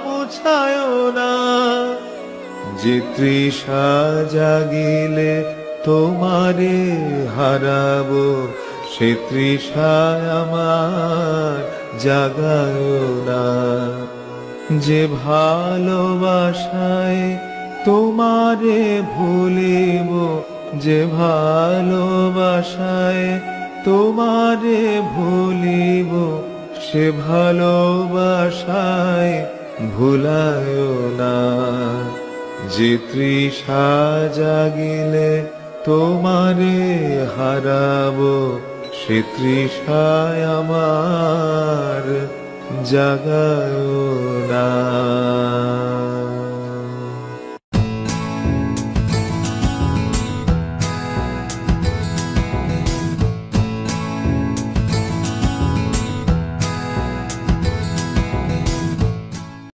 মুছায় না। যে তৃষা জাগিলে তোমারে হারাবো, সে তৃষায় আমার জাগায় না। যে ভালোবাসায় তোমারে ভুলিব, যে ভালোবাসায় তোমারে ভুলিব, সে ভালোবাসায় ভুলায় না। যে তৃষা জাগিলে তোমারে হারাবো, সে তৃষায় আমার জাগায় না।